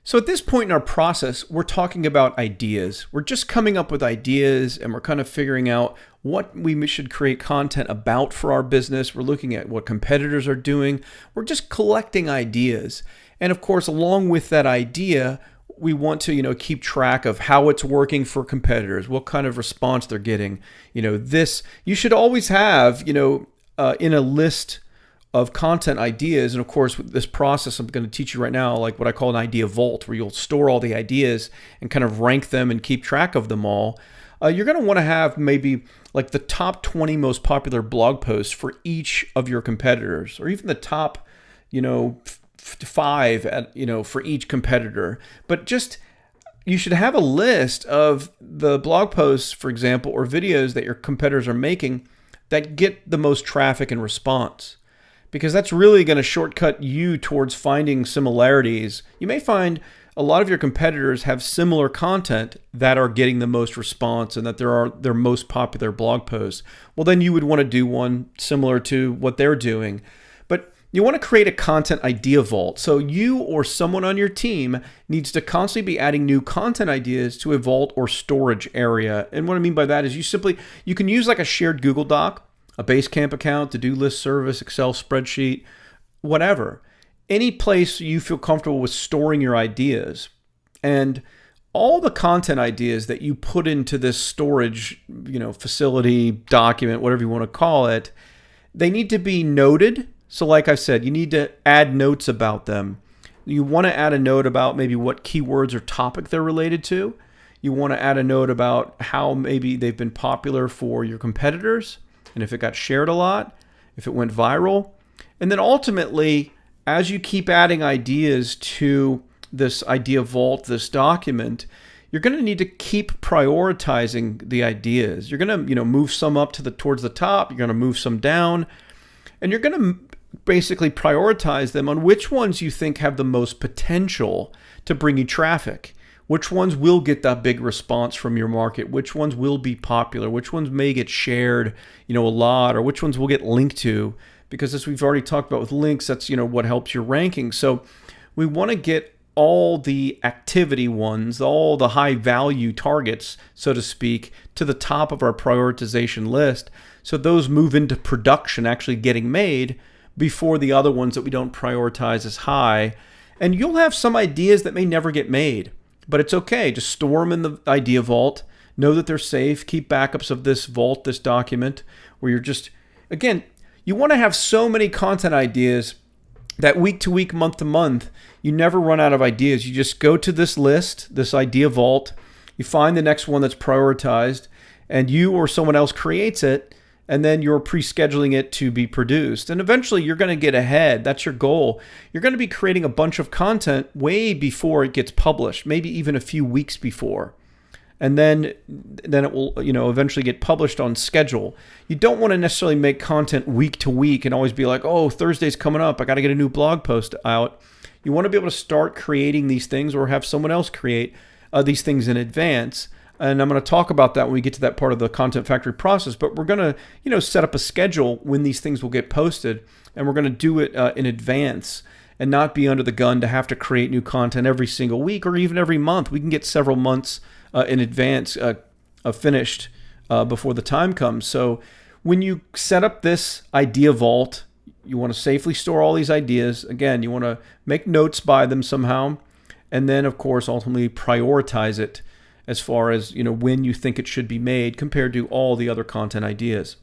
So at this point in our process, we're talking about ideas. We're just coming up with ideas and we're kind of figuring out what we should create content about for our business. We're looking at what competitors are doing. We're just collecting ideas. And of course, along with that idea, we want to, keep track of how it's working for competitors, what kind of response they're getting. This you should always have, in a list of content ideas. And of course, with this process, I'm going to teach you right now, like what I call an idea vault, where you'll store all the ideas and kind of rank them and keep track of them all. You're going to want to have maybe like the top 20 most popular blog posts for each of your competitors, or even the top, five for each competitor. But just you should have a list of the blog posts, for example, or videos that your competitors are making that get the most traffic and response, because that's really going to shortcut you towards finding similarities. You may find a lot of your competitors have similar content that are getting the most response and that there are their most popular blog posts. Well, then you would want to do one similar to what they're doing. But you want to create a content idea vault. So you or someone on your team needs to constantly be adding new content ideas to a vault or storage area. And what I mean by that is you can use like a shared Google Doc, a Basecamp account, to-do list service, Excel spreadsheet, whatever. Any place you feel comfortable with storing your ideas. And all the content ideas that you put into this storage, facility, document, whatever you want to call it, they need to be noted. So like I said, you need to add notes about them. You want to add a note about maybe what keywords or topic they're related to. You want to add a note about how maybe they've been popular for your competitors, and if it got shared a lot, if it went viral. And then ultimately, as you keep adding ideas to this idea vault, this document, you're going to need to keep prioritizing the ideas. You're going to, move some up towards the top. You're going to move some down, and you're going to basically prioritize them on which ones you think have the most potential to bring you traffic. Which ones will get that big response from your market? Which ones will be popular? Which ones may get shared, a lot, or which ones will get linked to? Because as we've already talked about with links, that's, what helps your ranking. So we want to get all the activity ones, all the high value targets, so to speak, to the top of our prioritization list. So those move into production, actually getting made, before the other ones that we don't prioritize as high. And you'll have some ideas that may never get made. But it's okay. Just store them in the idea vault. Know that they're safe. Keep backups of this vault, this document, where you're just, again, you want to have so many content ideas that week to week, month to month, you never run out of ideas. You just go to this list, this idea vault, you find the next one that's prioritized, and you or someone else creates it, and then you're pre-scheduling it to be produced. And eventually you're going to get ahead. That's your goal. You're going to be creating a bunch of content way before it gets published, maybe even a few weeks before. And then it will, eventually get published on schedule. You don't want to necessarily make content week to week and always be like, oh, Thursday's coming up, I got to get a new blog post out. You want to be able to start creating these things or have someone else create these things in advance. And I'm going to talk about that when we get to that part of the Content Factory process. But we're going to, set up a schedule when these things will get posted, and we're going to do it in advance and not be under the gun to have to create new content every single week or even every month. We can get several months in advance finished before the time comes. So when you set up this idea vault, you want to safely store all these ideas. Again, you want to make notes by them somehow, and then, of course, ultimately prioritize it as far as when you think it should be made compared to all the other content ideas.